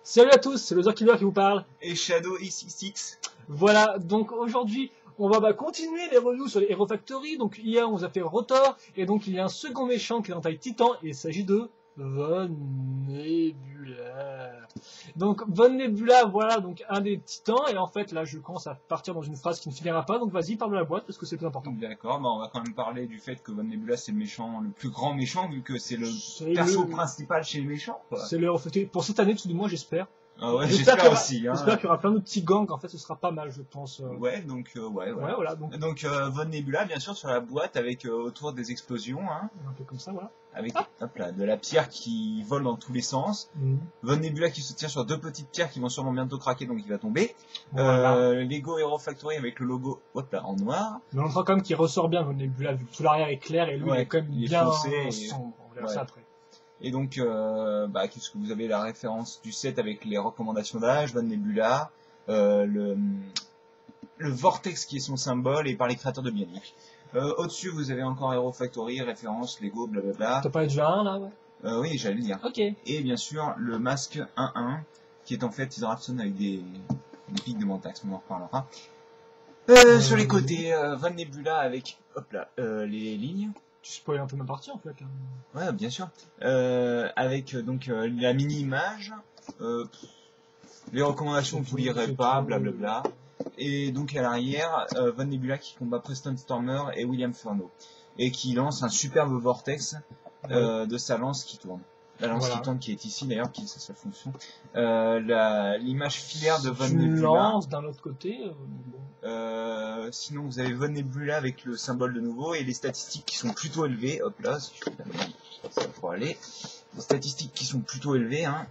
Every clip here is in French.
Salut à tous, c'est le Killer qui vous parle. Et Shadow XXX. Voilà, donc aujourd'hui, on va continuer les reviews sur les Hero Factory. Donc hier, on vous a fait Rotor, et donc il y a un second méchant qui est en taille Titan, et il s'agit de Von Nebula. Donc Von Nebula, voilà, donc un des titans, et en fait là, je commence à partir dans une phrase qui ne finira pas, donc vas-y, parle de la boîte, parce que c'est plus important. D'accord, bah on va quand même parler du fait que Von Nebula c'est le méchant, le plus grand méchant, vu que c'est le perso principal chez les méchants, quoi. C'est le Hero Factory, pour cette année, tout du moins, j'espère. Ah ouais, j'espère aussi. J'espère qu'il y aura plein de petits gangs, en fait, ce sera pas mal, je pense. Ouais, donc, ouais. Voilà, donc Von Nebula, bien sûr, sur la boîte, avec autour des explosions, hein. Un peu comme ça, voilà. Avec, hop là, de la pierre qui vole dans tous les sens. Von Nebula qui se tient sur deux petites pierres qui vont sûrement bientôt craquer, donc il va tomber. Voilà. Lego Hero Factory avec le logo, hop là, en noir. Mais on voit quand même qu'il ressort bien Von Nebula, vu que tout l'arrière est clair, et lui, il est quand même bien foncé sombre. On verra ça après. Et donc, qu'est-ce que vous avez la référence du set avec les recommandations d'âge, Von Nebula, le Vortex qui est son symbole et par les créateurs de Bionic. Au-dessus, vous avez encore Hero Factory, référence, Lego, blablabla. T'as parlé du 1 là, ouais. Oui, j'allais le dire. Ok. Et bien sûr, le masque 1-1, qui est en fait Hydrapson avec des pics de Mantax, on en reparlera. Sur les côtés, Von Nebula avec, hop là, les lignes. Tu spoil un peu ma partie en fait. Là. Ouais, bien sûr. Avec donc la mini-image, les recommandations que vous lirez pas, blablabla. Et donc à l'arrière, Von Nebula qui combat Preston Stormer et William Furno. Et qui lance un superbe vortex de sa lance qui tourne. La lance qui tourne qui est ici d'ailleurs, qui est sa seule fonction. L'image filaire de Von Nebula. Lance d'un autre côté. Sinon vous avez Von Nebula avec le symbole de nouveau et les statistiques qui sont plutôt élevées. Hop là, si je fais ça pour aller. Les statistiques qui sont plutôt élevées, hein,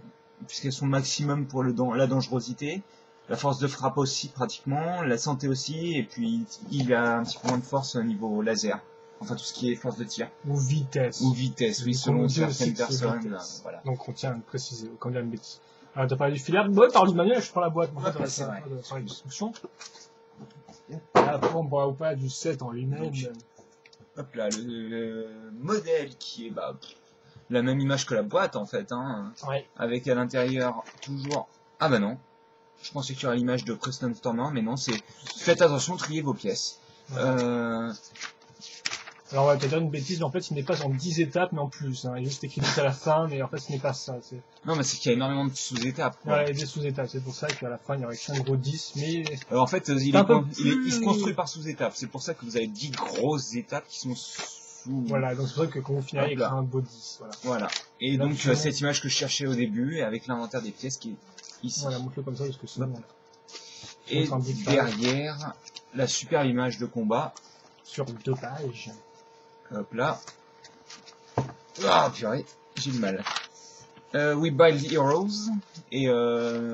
puisqu'elles sont maximum pour la dangerosité. La force de frappe aussi pratiquement, la santé aussi, et puis il a un petit peu moins de force au niveau laser. Enfin tout ce qui est force de tir. Ou vitesse. Ou vitesse, oui, selon certaines personnes. Voilà. Donc on tient à le préciser, quand il y a une bêtise. Alors t'as parlé du filaire, ouais, par du manuel, je prends la boîte. C'est vrai. Par une discussion. Après on pourra ou pas du set en lui-même. Hop là, le modèle qui est la même image que la boîte en fait, hein. Ouais. Avec à l'intérieur toujours... Ah bah non. Je pensais qu'il y aurait l'image de Preston Stormer, mais non, c'est... Faites attention, triez vos pièces. Alors on va peut-être dire une bêtise, mais en fait il n'est pas en 10 étapes, mais en plus. Hein. Il est juste écrit à la fin, mais en fait ce n'est pas ça. Non, mais c'est qu'il y a énormément de sous-étapes. Ouais, il y a des sous-étapes, c'est pour ça qu'à la fin il y aurait qu'un gros 10, mais... Alors en fait, il se construit par sous-étapes, c'est pour ça que vous avez 10 grosses étapes qui sont sous... Voilà, donc c'est pour ça que quand vous finirez, il y a un beau 10. Voilà. Et donc cette image que je cherchais au début, avec l'inventaire des pièces qui est ici. Voilà, montre-le comme ça parce que sinon... Et derrière, la super image de combat. Sur 2 pages. Hop là. Ah purée, j'ai du mal. We Build Heroes et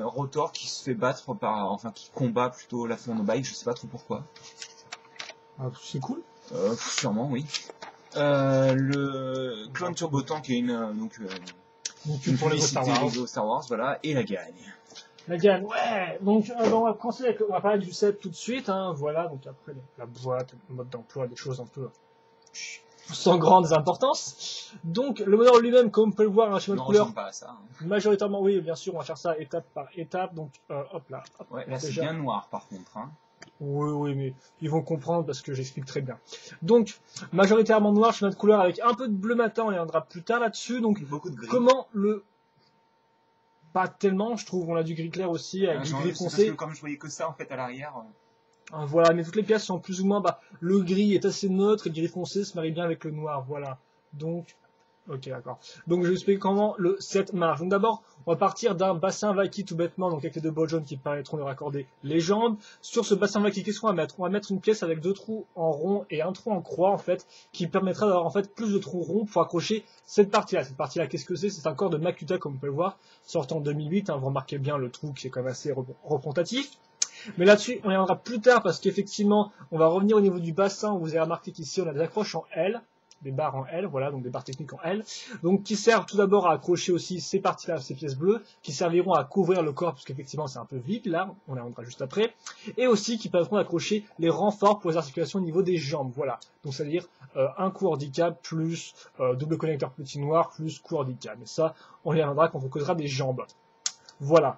Rotor qui se fait battre qui combat plutôt la Bike, je sais pas trop pourquoi. Ah, c'est cool. Sûrement oui. Le Clone Turbo Tank est une pour les Star Wars, voilà, et la gagne. La gagne, ouais. Donc on va commencer avec, on va parler du set tout de suite, hein. Voilà. Donc après la boîte, le mode d'emploi, des choses un peu sans grande importance. Donc le modèle lui-même, comme on peut le voir, un schéma de couleur. Pas à ça, hein. Majoritairement, oui, bien sûr, on va faire ça étape par étape. Donc hop là. Hop, ouais, là c'est bien noir par contre, hein. Oui, mais ils vont comprendre parce que j'explique très bien. Donc, majoritairement noir, schéma de couleur avec un peu de bleu matin, on y reviendra plus tard là-dessus. Donc, beaucoup de gris. Comment le... Pas tellement, je trouve, on a du gris clair aussi, avec du gris foncé. Parce que comme je voyais que ça en fait à l'arrière... Voilà, mais toutes les pièces sont plus ou moins... le gris est assez neutre et le gris foncé se marie bien avec le noir, voilà. Donc... Ok, d'accord. Donc je vais expliquer comment le set marche. Donc d'abord, on va partir d'un bassin Vaki tout bêtement, donc avec les deux balles jaunes qui permettront de raccorder les jambes. Sur ce bassin Vaki, qu'est-ce qu'on va mettre? On va mettre une pièce avec 2 trous en rond et un trou en croix en fait, qui permettra d'avoir en fait plus de trous ronds pour accrocher cette partie-là. Cette partie-là, qu'est-ce que c'est? C'est un corps de Makuta comme vous pouvez le voir, sorti en 2008. Hein, vous remarquez bien le trou qui est quand même assez représentatif. Mais là-dessus, on y reviendra plus tard parce qu'effectivement, on va revenir au niveau du bassin. Vous avez remarqué qu'ici, on a des accroches en L. Des barres en L, voilà, donc des barres techniques en L, donc qui servent tout d'abord à accrocher aussi ces parties-là, ces pièces bleues, qui serviront à couvrir le corps, parce qu'effectivement c'est un peu vide là, on y reviendra juste après, et aussi qui permettront d'accrocher les renforts pour les articulations au niveau des jambes, voilà, donc c'est-à-dire un coup handicap plus double connecteur petit noir plus coup handicap, mais ça, on y reviendra quand on causera des jambes. Voilà.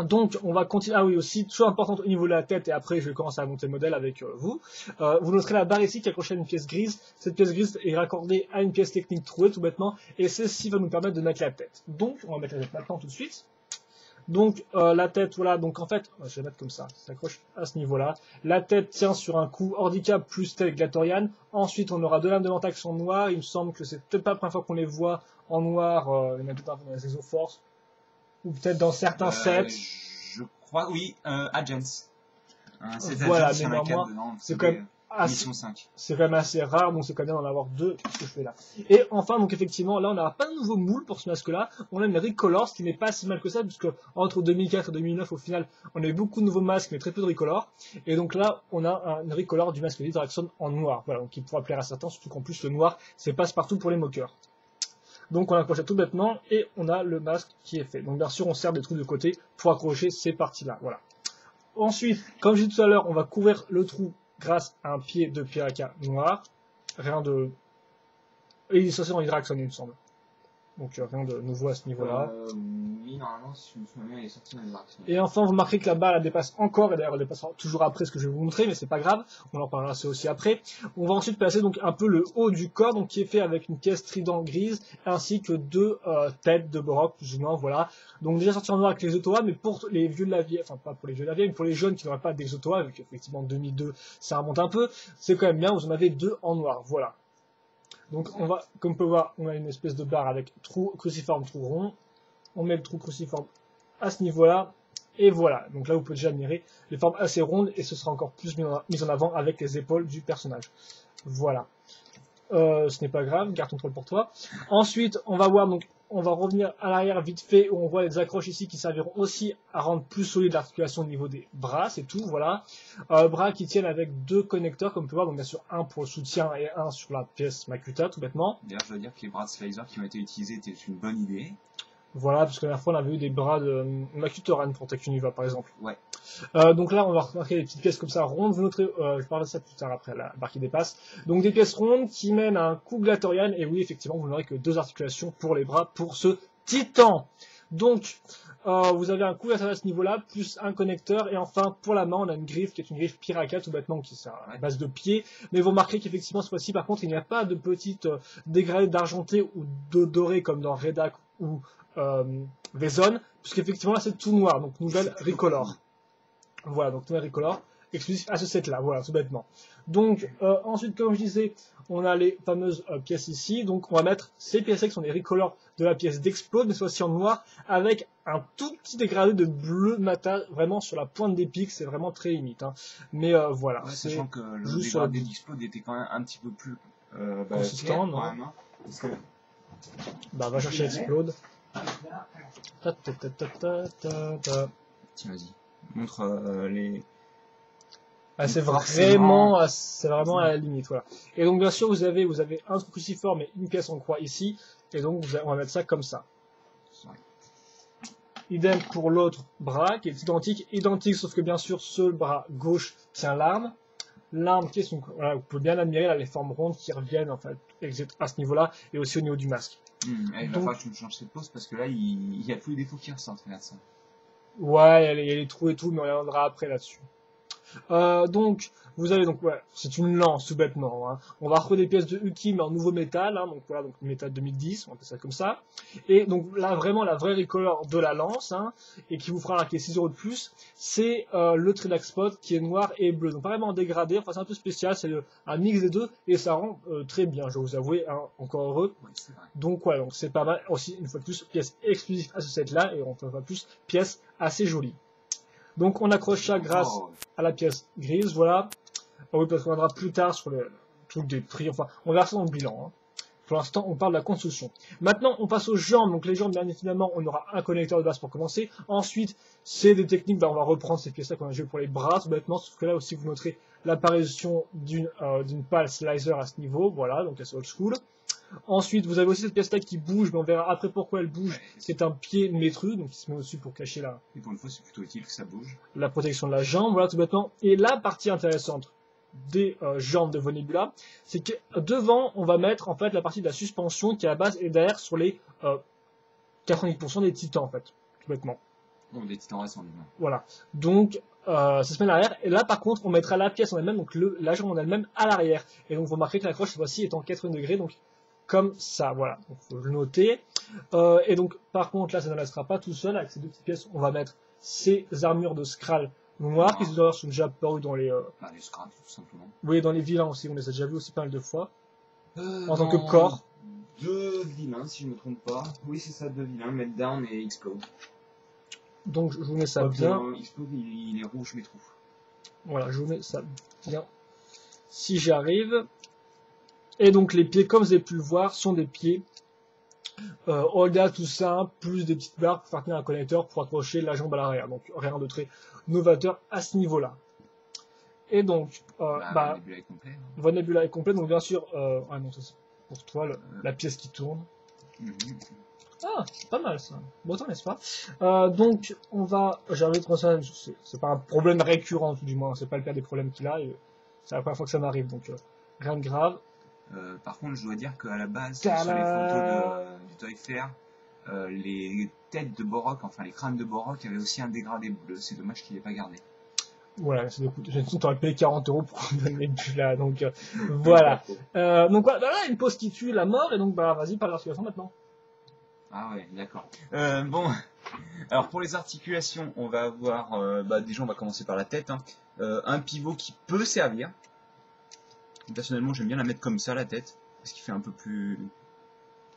Donc, on va continuer. Ah oui, aussi, chose importante au niveau de la tête, et après, je vais commencer à monter le modèle avec vous. Vous noterez la barre ici qui est accrochée à une pièce grise. Cette pièce grise est raccordée à une pièce technique trouée, tout bêtement, et ceci va nous permettre de mettre la tête. Donc, on va mettre la tête maintenant tout de suite. Donc, la tête, voilà, donc en fait, je vais mettre comme ça s'accroche à ce niveau-là. La tête tient sur un coup handicap plus tête Glatorian. Ensuite, on aura deux lames de vent action noire. Il me semble que c'est peut-être pas la première fois qu'on les voit en noir. Il y en a peut-être un peu dans les Exoforce. Ou peut-être dans certains sets. Je crois, oui, Agents. C'est Voilà, Agents, il y en a mais 4 moi, dedans. c'est quand même Mission 5. c'est quand même assez rare, donc c'est quand même bien d'en avoir deux, ce que je fais là. Et enfin, donc effectivement, là on n'aura pas de nouveau moule pour ce masque-là, on a une Recolor, ce qui n'est pas si mal que ça, puisque entre 2004 et 2009, au final, on a eu beaucoup de nouveaux masques, mais très peu de Recolor. Et donc là, on a une Recolor du masque d'Hyraxon en noir, voilà, donc qui pourra plaire à certains, surtout qu'en plus le noir, c'est passe-partout pour les moqueurs. Donc on accroche tout bêtement, et on a le masque qui est fait. Donc bien sûr, on sert des trous de côté pour accrocher ces parties-là, voilà. Ensuite, comme j'ai dit tout à l'heure, on va couvrir le trou grâce à un pied de Piraka noir. Rien de... Et il est censé en Hydraxon, il me semble. Donc rien de nouveau à ce niveau-là. Oui, normalement, si je me souviens bien, il est sorti dans Hydraxon. Et enfin, vous remarquerez que la barre, elle dépasse encore, et d'ailleurs, elle dépassera toujours après ce que je vais vous montrer, mais c'est pas grave, on en parlera ça aussi après. On va ensuite placer donc un peu le haut du corps, donc qui est fait avec une pièce trident grise, ainsi que deux têtes de Borok, plus ou moins, voilà. Donc déjà sorti en noir avec les Exotoa, mais pour les vieux de la vieille, enfin pas pour les vieux de la vieille, mais pour les jeunes qui n'auraient pas d'Exotoa, vu qu'effectivement 2002, ça remonte un peu, c'est quand même bien, vous en avez deux en noir, voilà. Donc on va, comme on peut voir, on a une espèce de barre avec trou cruciforme, trou rond. On met le trou cruciforme à ce niveau-là. Et voilà. Donc là, vous pouvez déjà admirer les formes assez rondes et ce sera encore plus mis en avant avec les épaules du personnage. Voilà. Ce n'est pas grave, garde ton troll pour toi. Ensuite, on va voir, donc, on va revenir à l'arrière vite fait où on voit les accroches ici qui serviront aussi à rendre plus solide l'articulation au niveau des bras, c'est tout, voilà. Bras qui tiennent avec deux connecteurs, comme on peut voir, donc bien sûr un pour le soutien et un sur la pièce Makuta, tout bêtement. D'ailleurs, je dois dire que les bras de Slicer qui ont été utilisés étaient une bonne idée. Voilà, parce que la dernière fois on avait eu des bras de Makutoran pour Tekuniva par exemple. Ouais. Donc là on va remarquer des petites pièces comme ça rondes, vous noterez, je parlerai de ça plus tard après la barre qui dépasse. Donc des pièces rondes qui mènent à un coup Glatorian, et oui effectivement vous n'aurez que deux articulations pour les bras pour ce titan. Donc vous avez un coup Glatorian à ce niveau-là, plus un connecteur, et enfin pour la main on a une griffe qui est une griffe Piraka tout bêtement qui sert à la base de pied, mais vous remarquerez qu'effectivement cette fois-ci par contre il n'y a pas de petites dégradées d'argenté ou de doré comme dans Redak ou Vezon, puisqu'effectivement là c'est tout noir, donc nouvelle Recolor. Voilà, donc nouvelle Recolor, exclusif à ce set là, voilà, tout bêtement. Donc ensuite, comme je disais, on a les fameuses pièces ici, donc on va mettre ces pièces qui sont des Recolors de la pièce d'Explode, mais cette fois-ci en noir, avec un tout petit dégradé de bleu matin, vraiment sur la pointe des pics, c'est vraiment très limite. Hein. Mais voilà, Ouais, c'est sachant que le juste dégradé d'Explode était quand même un petit peu plus consistant, clair, non quand même, hein, parce que... Bah, va chercher Explode. Ta, ta, ta, ta, ta, ta. Tiens, vas-y. Montre les... Ah, c'est forcément, vraiment à la limite, voilà. Et donc, bien sûr, vous avez un truc cruciforme et une pièce en croix ici. Et donc, on va mettre ça comme ça. Idem pour l'autre bras, qui est identique, sauf que bien sûr, ce bras gauche tient l'arme. L'arme qui est voilà, vous pouvez bien l'admirer, là, les formes rondes qui reviennent, en fait, à ce niveau-là, et aussi au niveau du masque. Il va falloir que tu me changes cette pose, parce que là, il y a tous les défauts qui ressortent, regarde ça. Ouais, il y a les trous et tout, mais on reviendra après là-dessus. Donc, vous avez donc, ouais, c'est une lance tout bêtement. Hein. On va retrouver des pièces de Uki mais en nouveau métal, hein, donc voilà, donc métal 2010, on appelle ça comme ça. Et donc là, vraiment la vraie Recolor de la lance, hein, et qui vous fera marquer 6 € de plus, c'est le Tridax Spot qui est noir et bleu. Donc pas vraiment dégradé, enfin c'est un peu spécial, c'est un mix des deux et ça rend très bien, je vais vous avouer, hein, encore heureux. Ouais, c'est vrai. Donc ouais, donc c'est pas mal. Aussi une fois de plus, pièce exclusive à ce set-là et on fera plus pièce assez jolie. Donc on accroche ça grâce à la pièce grise, voilà. Ah oui, parce qu'on viendra plus tard sur le truc des prix, enfin, on verra ça dans le bilan. Hein. Pour l'instant, on parle de la construction. Maintenant, on passe aux jambes. Donc les jambes, bien évidemment, on aura un connecteur de base pour commencer. Ensuite, c'est des techniques, on va reprendre ces pièces-là qu'on a joué pour les bras, tout bêtement, sauf que là aussi, vous noterez l'apparition d'une pale slicer à ce niveau, voilà, donc c'est old school. Ensuite, vous avez aussi cette pièce-là qui bouge, mais on verra après pourquoi elle bouge. C'est un pied métru, donc qui se met au-dessus pour cacher Et pour une fois, c'est plutôt utile que ça bouge. la protection de la jambe, voilà, tout bêtement. Et la partie intéressante des jambes de Vonebula, c'est que devant, on va mettre en fait la partie de la suspension qui à la base est derrière sur les 90% des titans en fait. tout bêtement. Bon, des titans récents, du moins. Voilà. Donc, ça se met à l'arrière. Et là, par contre, on mettra la pièce en elle-même, donc la jambe en elle-même à l'arrière. Et donc, vous remarquez que la croche, cette fois-ci, est en 80 degrés, donc comme ça, voilà. Donc, faut le noter. Et donc, par contre, là, ça ne restera pas tout seul. Avec ces deux petites pièces, on va mettre ces armures de Skrull noirs, qui d'ailleurs sont déjà apparus dans les... les Skrull, tout simplement. Oui, dans les vilains aussi, on les a déjà vus aussi pas mal de fois. En tant Dans que corps. 2 vilains, si je me trompe pas. Oui, c'est ça, 2 vilains, Meltdown et Explode. Donc, je vous mets ça bien. Explode, il est rouge, mes trous. Voilà, je vous mets ça bien. Si j'y arrive. Et donc, les pieds, comme vous avez pu le voir, sont des pieds Olga, tout ça, plus des petites barres pour faire tenir un connecteur pour accrocher la jambe à l'arrière. Donc, rien de très novateur à ce niveau-là. Et donc, Votre Nebula est complet. Votre Nebula est complet, donc bien sûr, ah non, ça c'est pour toi, la pièce qui tourne. Ah, c'est pas mal ça. Bon temps, n'est-ce pas? Donc, on va. J'ai envie de transmettre. C'est pas un problème récurrent, tout du moins. C'est pas le pire des problèmes qu'il a. C'est la première fois que ça m'arrive, donc rien de grave. Par contre, je dois dire qu'à la base, sur les photos du Toy Fair, les têtes de Borok, enfin les crânes de Borok, avaient aussi un dégradé bleu. C'est dommage qu'il n'ait pas gardé. Voilà, c'est beaucoup. J'ai l'impression que t'aurais payé 40 € pour donner là, donc voilà. Donc voilà, une pause qui tue la mort, et donc vas-y, parle l'articulation maintenant. Ah ouais, d'accord. Bon, alors pour les articulations, on va avoir, déjà on va commencer par la tête, hein. Un pivot qui peut servir. Personnellement, j'aime bien la mettre comme ça, la tête, parce qu'il fait un peu plus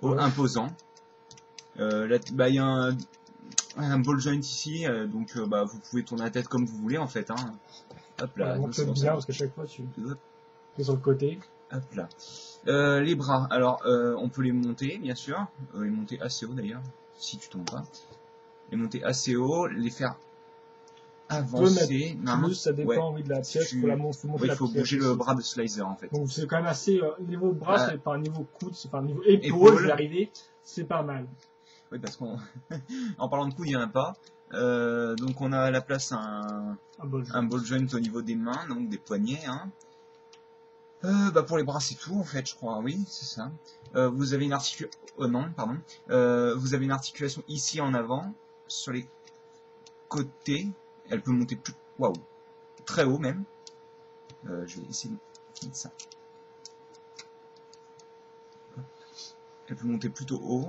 imposant. Il y a un ball joint ici, donc vous pouvez tourner la tête comme vous voulez en fait. Hein. Hop là. Donc c'est bien parce qu'à chaque fois tu es sur le côté. Hop là. Les bras, alors on peut les monter bien sûr, les monter assez haut d'ailleurs, si tu tombes pas. Les monter assez haut, les faire avancer. Plus, ça dépend de la pièce. Il faut bouger le bras de Slicer en fait. Donc c'est quand même assez. Niveau bras, c'est pas un niveau coude, c'est pas un niveau épaule, je vais arriver, c'est pas mal. Oui, parce qu'en parlant de coude, il n'y en a pas. Donc on a à la place un ball joint au niveau des mains, donc des poignets. Hein. Pour les bras, c'est tout en fait, je crois. Oui, c'est ça. Vous avez une articulation. Vous avez une articulation ici en avant, sur les côtés. Elle peut monter plus. Waouh, très haut même. Je vais essayer de mettre ça. Elle peut monter plutôt haut.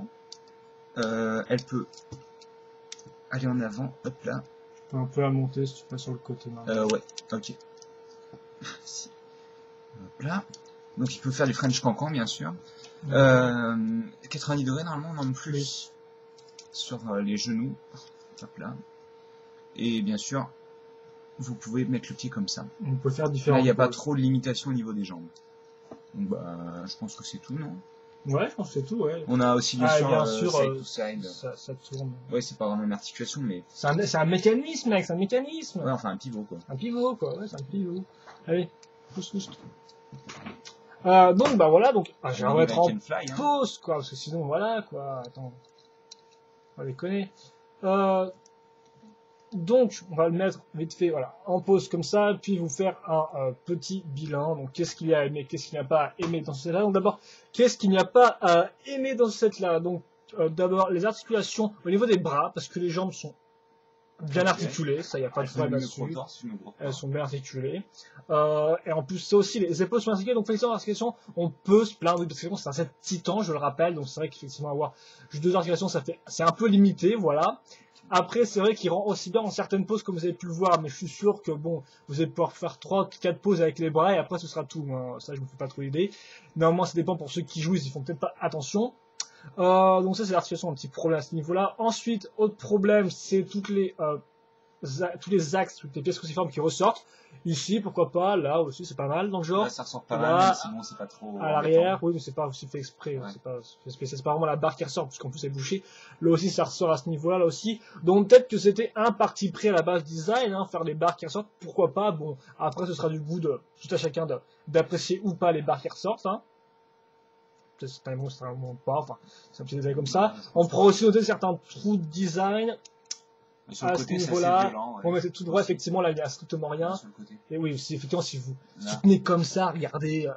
Elle peut aller en avant, hop là. Tu peux un peu la monter si tu passes sur le côté. Ouais, ok. Hop là. Donc il peut faire du French cancan bien sûr. 90 degrés normalement, non plus. Sur les genoux. Hop là. Et bien sûr, vous pouvez mettre le pied comme ça. On peut faire différents. Là, il n'y a pas trop de limitation au niveau des jambes. Donc je pense que c'est tout, non? Ouais, je pense que c'est tout, ouais. On a aussi bien sûr side to side. Ça tourne. Ouais, c'est pas vraiment une articulation, mais... C'est un mécanisme, mec, c'est un mécanisme. Ouais, enfin un pivot, quoi. Un pivot, quoi, ouais, c'est un pivot. Allez, pousse. Donc, voilà, donc... j'ai envie de mettre en pause, quoi, parce que sinon, voilà, quoi, attends. On va déconner. Donc, on va le mettre vite fait, voilà, en pause comme ça, puis vous faire un petit bilan. Donc, qu'est-ce qu'il y a aimé, qu'est-ce qu'il n'y a pas aimé dans ce set-là. Donc, d'abord, qu'est-ce qu'il n'y a pas aimé dans ce set-là. Donc, d'abord, les articulations au niveau des bras, parce que les jambes sont bien articulées, ça, il n'y a pas de problème là-dessus. Elles sont bien articulées. Et en plus, c'est aussi, les épaules sont articulées, donc, effectivement, l'articulation, on peut se plaindre, parce que c'est un set titan, je le rappelle, donc c'est vrai qu'effectivement, avoir juste 2 articulations, c'est un peu limité, voilà. Après, c'est vrai qu'il rend aussi bien en certaines poses, comme vous avez pu le voir, mais je suis sûr que bon, vous allez pouvoir faire 3-4 poses avec les bras et après ce sera tout. Hein. Ça, je me fais pas trop l'idée. Néanmoins, ça dépend pour ceux qui jouent, ils font peut-être pas attention. Donc ça, c'est l'articulation, un petit problème à ce niveau-là. Ensuite, autre problème, c'est tous les axes, toutes les pièces cruciformes qui ressortent. Ici, pourquoi pas, là aussi, c'est pas mal dans le genre. Là, ça ressort pas mal, mais sinon, c'est pas trop. À l'arrière, oui, mais c'est pas aussi fait exprès. Ouais. C'est pas vraiment la barre qui ressort, puisqu'en plus, c'est bouché. Là aussi, ça ressort à ce niveau-là, là aussi. Donc, peut-être que c'était un parti pris à la base design, hein, faire les barres qui ressortent. Pourquoi pas, bon, après, ce sera du goût de tout à chacun d'apprécier ou pas les barres qui ressortent, hein. Peut-être c'est un mot, c'est un mot pas, enfin, c'est un petit détail comme ça. On pourra aussi noter certains trous de design. À ce niveau-là, on mettait tout droit, effectivement, là, il n'y a strictement rien. Et oui, effectivement, si vous tenez comme ça, regardez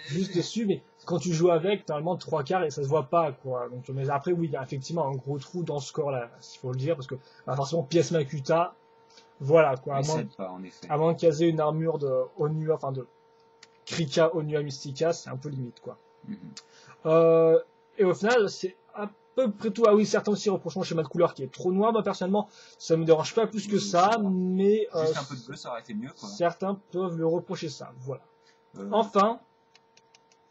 juste dessus, mais quand tu joues avec, normalement 3/4 et ça se voit pas, quoi. Donc, mais après, oui, il y a effectivement un gros trou dans ce score-là, il faut le dire, parce que bah, forcément, pièce Makuta, voilà, quoi. À moins de caser une armure de Onua, enfin de Krika Onua Mystica, c'est un peu limite, quoi. Et au final, c'est à peu près tout. Ah oui, certains aussi reprochent le schéma de couleur qui est trop noir. Moi, personnellement, ça me dérange pas plus que ça, mais juste un peu de bleu, ça aurait été mieux, quoi. Certains peuvent le reprocher ça, voilà. Enfin,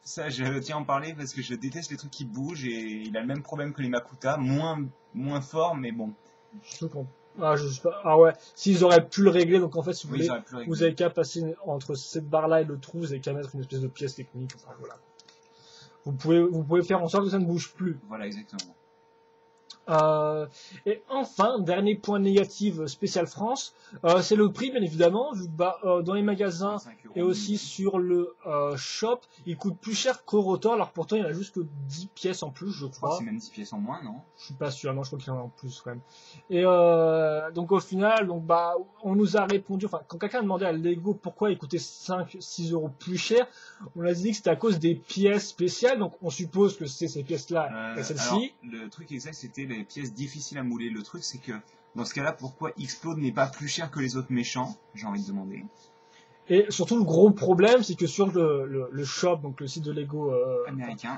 ça, je tiens à en parler parce que je déteste les trucs qui bougent et il a le même problème que les Makuta, moins fort, mais bon. Ah, je sais pas. Ah ouais, s'ils auraient pu le régler, donc en fait, si vous voulez, vous avez qu'à passer entre cette barre-là et le trou, vous avez qu'à mettre une espèce de pièce technique. Enfin, voilà. Vous pouvez faire en sorte que ça ne bouge plus. Voilà, exactement. Et enfin, dernier point négatif spécial France, c'est le prix, bien évidemment. Dans les magasins et aussi sur le shop, il coûte plus cher qu'Eurotor. Alors pourtant, il y en a juste que 10 pièces en plus, je crois. C'est même 10 pièces en moins, non? Je suis pas sûr, non, je crois qu'il y en a en plus quand même. Et donc au final, on nous a répondu, enfin, quand quelqu'un a demandé à Lego pourquoi il coûtait 5-6 euros plus cher, on a dit que c'était à cause des pièces spéciales. Donc on suppose que c'est ces pièces-là et celles-ci. Le truc exact, c'était les pièces difficiles à mouler. Le truc, c'est que dans ce cas-là, pourquoi Explode n'est pas plus cher que les autres méchants? J'ai envie de demander. Et surtout, le gros problème, c'est que sur le shop, donc le site de Lego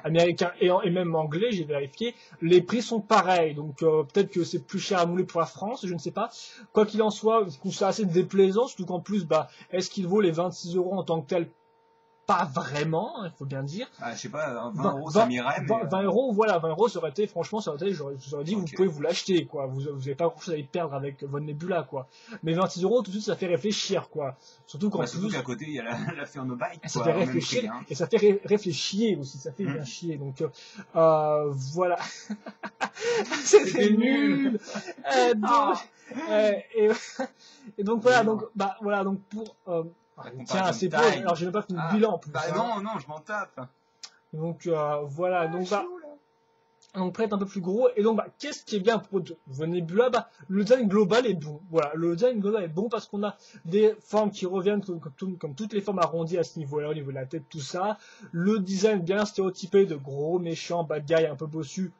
américain et même anglais, j'ai vérifié, les prix sont pareils. Donc peut-être que c'est plus cher à mouler pour la France, je ne sais pas. Quoi qu'il en soit, c'est assez déplaisant, surtout qu'en plus, est-ce qu'il vaut les 26 euros en tant que tel? Pas vraiment, il faut bien dire. Je sais pas, 20 euros ça m'irait. 20 euros, voilà, 20 euros, ça aurait été, franchement, j'aurais dit, vous pouvez vous l'acheter, quoi. Vous n'avez pas grand chose à y perdre avec votre Nebula, quoi. Mais 26 euros, tout de suite, ça fait réfléchir, quoi. Surtout surtout qu'à côté, il y a la Fernobyte, quoi. Ça fait réfléchir, prix, hein. Et ça fait réfléchir aussi, ça fait bien chier, donc, voilà. C'était nul! Et donc, voilà, donc pour, tiens, c'est beau. Alors, j'ai même pas fait le bilan en plus. Non, je m'en tape. Donc, voilà. Donc, prêt un peu plus gros. Et donc, qu'est-ce qui est bien pour vos Nebula? Le design global est bon. Voilà. Le design global est bon parce qu'on a des formes qui reviennent comme toutes les formes arrondies à ce niveau-là, au niveau de la tête, tout ça. Le design bien stéréotypé de gros méchants, bad guy un peu bossu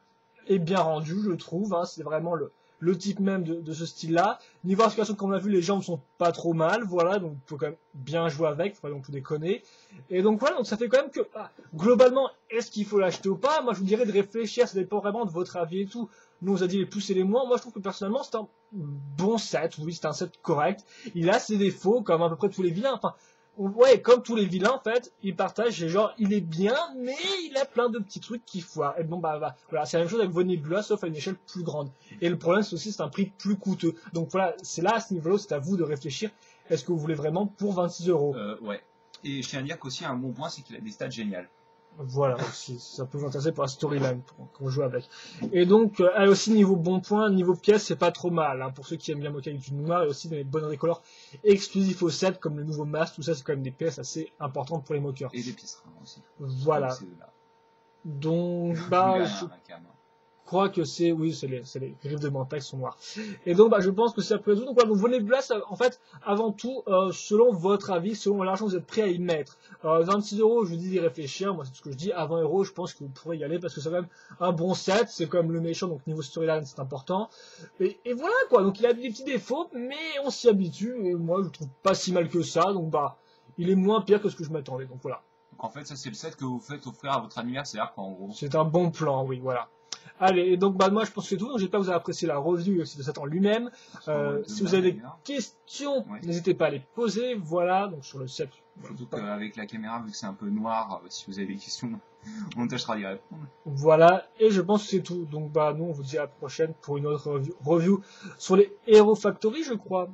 est bien rendu, je trouve. C'est vraiment le type même de ce style-là. Niveau articulation, comme on a vu, les jambes sont pas trop mal, voilà, donc on peut quand même bien jouer avec, faut pas non plus déconner. Et donc voilà, donc ça fait quand même que, globalement, est-ce qu'il faut l'acheter ou pas? Moi, je vous dirais de réfléchir, ça dépend vraiment de votre avis et tout. Nous, on vous a dit les plus et les moins. Moi, je trouve que personnellement, c'est un bon set, oui, c'est un set correct. Il a ses défauts, comme à peu près tous les vilains, enfin, ouais, comme tous les vilains, en fait, ils partagent, genre, il est bien, mais il a plein de petits trucs qui foirent. Et bon, voilà, c'est la même chose avec vos Nebula, sauf à une échelle plus grande. Et le problème, c'est aussi, c'est un prix plus coûteux. Donc voilà, c'est là, à ce niveau-là, c'est à vous de réfléchir. Est-ce que vous voulez vraiment pour 26 euros? Ouais. Et je tiens à dire qu'aussi, un bon point, c'est qu'il a des stats géniales. Voilà, aussi, ça peut vous intéresser pour la storyline, qu'on joue avec. Et donc, elle aussi, niveau bon point, niveau pièce, c'est pas trop mal, pour ceux qui aiment bien moquer avec du noir, et aussi des bonnes décolores exclusifs au set, comme le nouveau masque, tout ça, c'est quand même des pièces assez importantes pour les moqueurs. Et des pièces rares aussi. Voilà. Donc, je crois que c'est les griffes de mental qui sont noires. Et donc, je pense que c'est après tout. Donc, voilà, donc vos Nebula, en fait, avant tout, selon votre avis, selon l'argent que vous êtes prêt à y mettre. 26 euros, je vous dis d'y réfléchir. Moi, c'est ce que je dis. À 20 euros, je pense que vous pourrez y aller parce que c'est quand même un bon set. C'est quand même le méchant, donc niveau storyline, c'est important. Et voilà, quoi. Donc, il a des petits défauts, mais on s'y habitue. Et moi, je le trouve pas si mal que ça. Donc, il est moins pire que ce que je m'attendais. Donc, voilà. Donc, en fait, ça, c'est le set que vous faites offrir à votre anniversaire, quoi, en gros. C'est un bon plan, oui, voilà. Allez, et donc moi je pense que c'est tout. Donc j'espère que vous avez apprécié la review de cette en lui-même. Si vous avez des questions, n'hésitez pas à les poser. Voilà, donc sur le set. Surtout qu'avec la caméra, vu que c'est un peu noir, si vous avez des questions, on tâchera d'y répondre. Voilà, et je pense que c'est tout. Donc nous on vous dit à la prochaine pour une autre review sur les Hero Factory, je crois.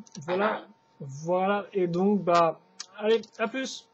Voilà, et donc allez, à plus.